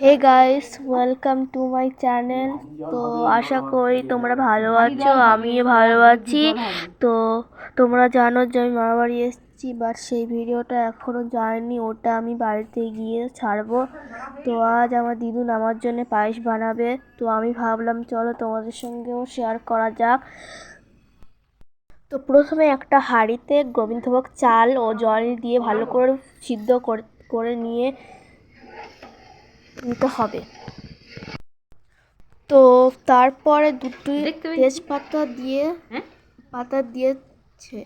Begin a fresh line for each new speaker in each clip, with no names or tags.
Hey guys, welcome to my channel. তো আশা করি তোমরা ভালো আছো, আমিও ভালো আছি। তো তোমরা জানো যে আমি মামার বাড়ি এসেছি, বাট সেই ভিডিওটা এখনও যায়নি, ওটা আমি বাড়িতে গিয়ে ছাড়বো। তো আজ আমার দিদুন আমার জন্য পায়েস বানাবে, তো আমি ভাবলাম চলো তোমাদের সঙ্গেও শেয়ার করা যাক। তো প্রথমে একটা হাঁড়িতে গোবিন্দভোগ চাল ও জল দিয়ে ভালো করে সিদ্ধ করে নিতে হবে। তো তারপরে দুটি তেজপাতা দিয়েছে,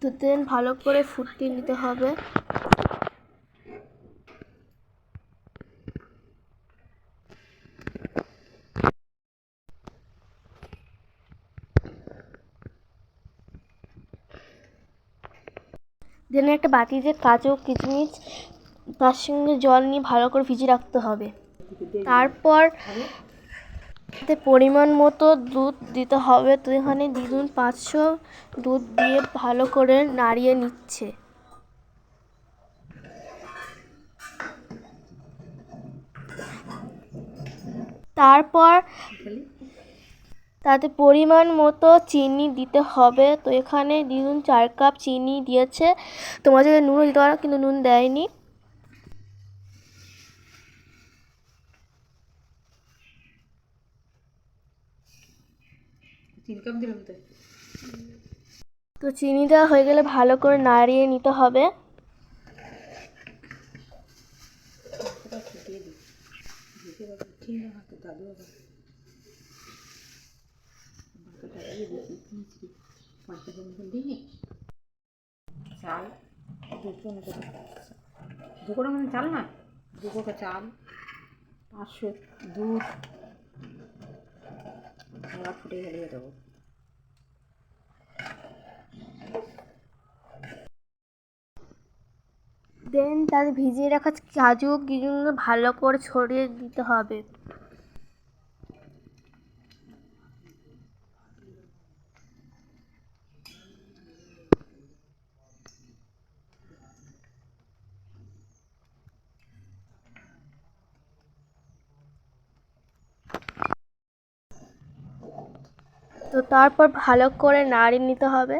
তো দেন ভালো করে ফুটিয়ে নিতে হবে। দেন একটা বাটিতে কাজু কিশমিশ তার সঙ্গে জল নিয়ে ভালো করে ভিজিয়ে রাখতে হবে। তারপর পরিমাণ মতো দুধ দিতে হবে। তো এখানে দিদুন 500 দুধ দিয়ে ভালো করে নাড়িয়ে নিচ্ছে। তারপর তাতে পরিমাণ মতো চিনি দিতে হবে। তো এখানে দিদুন 4 কাপ চিনি দিয়েছে। তোমরা যদি নুন দিতে পারো, কিন্তু নুন দেয়নি। তো চিনি দেওয়া হয়ে গেলে ভালো করে নাড়িয়ে নিতে হবে।
চাল দুকোটা মানে চাল না, দুকোটা চাল, 500 দুধ, আমরা ফুটে গেলে দেবো।
দেন তাতে ভিজিয়ে রাখা কাজু কিশমিশ ভালো করে ছড়িয়ে দিতে হবে। তো তারপর ভালো করে নাড়িয়ে নিতে হবে।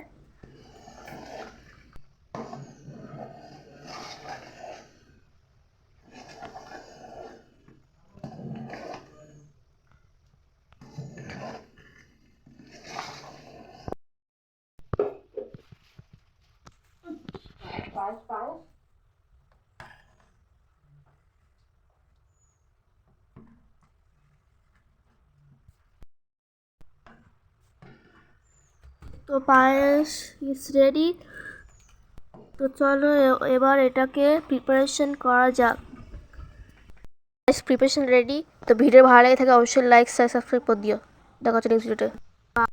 তো পায়েস ইজ রেডি। তো চলো এবার এটাকে প্রিপারেশন করা যাক। Preparation ready. তো ভিডিও ভালো লাগে থাকে অবশ্যই লাইক শেয়ার সাবস্ক্রাইব করে দিও। দেখা হচ্ছে নেক্সট ভিডিওতে।